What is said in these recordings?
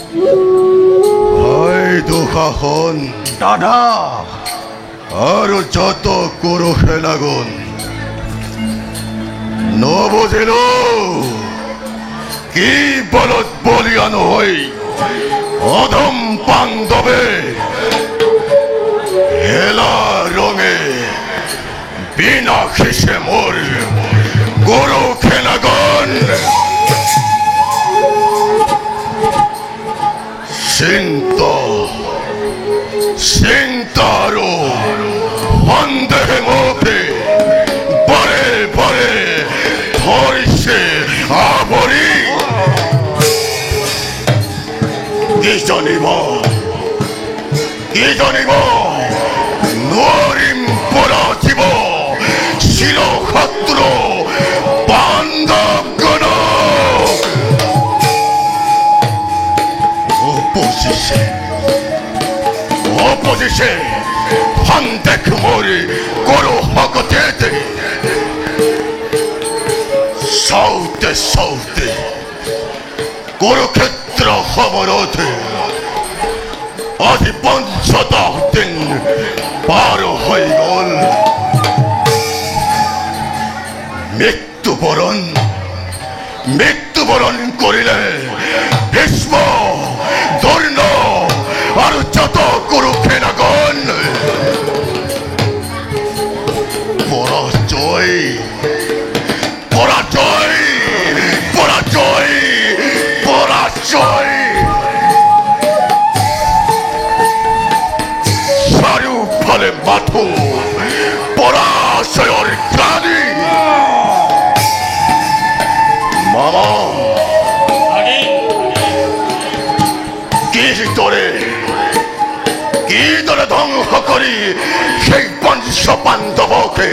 হয় দুঃশাসন দাদা আৰু যত কৰো সেনাগুণ নবুজিলো কি বলত বলিয়ান হৈ অধম পাণ্ডৱে হেলা ৰঙে বিনাশিছে মোৰ গৰু সেনাগুণ চিন্তাৰো সন্দেহে মুখে বাৰে বাৰে ধৰিছে আৱৰি কি জানিব নোৱাৰিম পৰাজিব চিৰ শত্ৰু পাণ্ডৱগণক অপজিছে সন্দেহ মোৰ গৰু ভকতে চাওঁতে চাওঁতে কুৰুক্ষেত্ৰ সমৰতে আজি ৫০ দিন পাৰ হৈ গ'ল মৃত্যুবৰণ কৰিলে ভীষ্ম দ্ৰোণ আৰু যত কৰো সেনাগণ পৰাজয় চাৰিওফালে মাথো পৰাজয়ৰ গালি মামা কিদৰে ধ্বংস কৰি সেই পঞ্চ পাণ্ডৱকে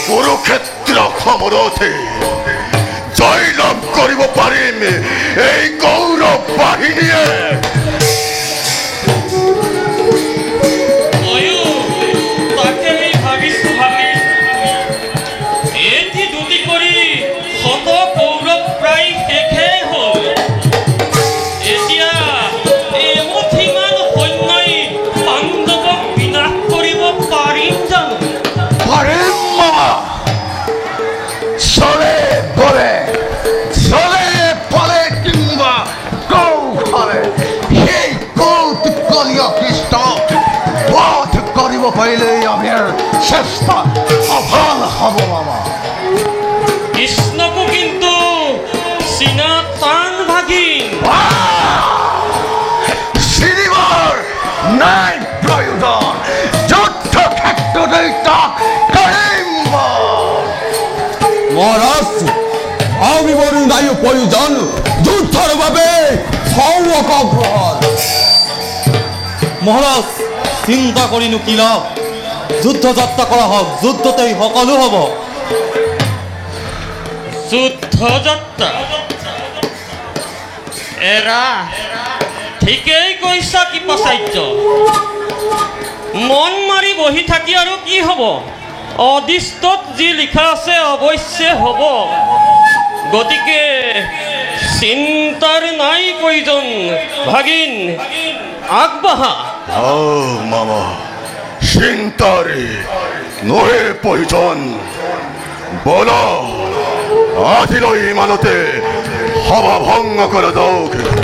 কুৰুক্ষেত্ৰ সমৰতে জয়লাভ কৰিব পাৰিম এই গৌৰৱ বাহিনীয়ে পাৰিলে আমাৰ চেষ্টা সফল হ'ব মামা কৃষ্ণকো কিন্তু চিনা টান ভাগিন চিনিবৰ নাই প্ৰয়োজন যুদ্ধ ক্ষেত্ৰতেই তাক কৰিম মহাৰাজ আমি বলি নাই প্ৰয়োজন যুদ্ধৰ বাবে মহাৰাজ চিন্তা কৰিনো কি লাভ যুদ্ধ যাত্ৰা কৰা হওক যুদ্ধতেই সকলো হ'ব যুদ্ধ যাত্ৰা এৰা ঠিকেই কৈছা কি পাচাৰ্য মন মাৰি বহি থাকি আৰু কি হ'ব অদৃষ্টত যি লিখা আছে অৱশ্যে হ'ব গতিকে চিন্তাৰ নাই প্ৰয়োজন ভাগিন আগবাঢ়া মামা চিন্তাৰে নহে প্ৰয়োজন বল আজিলৈ ইমানতে সভা ভংগ কৰি দিয়ক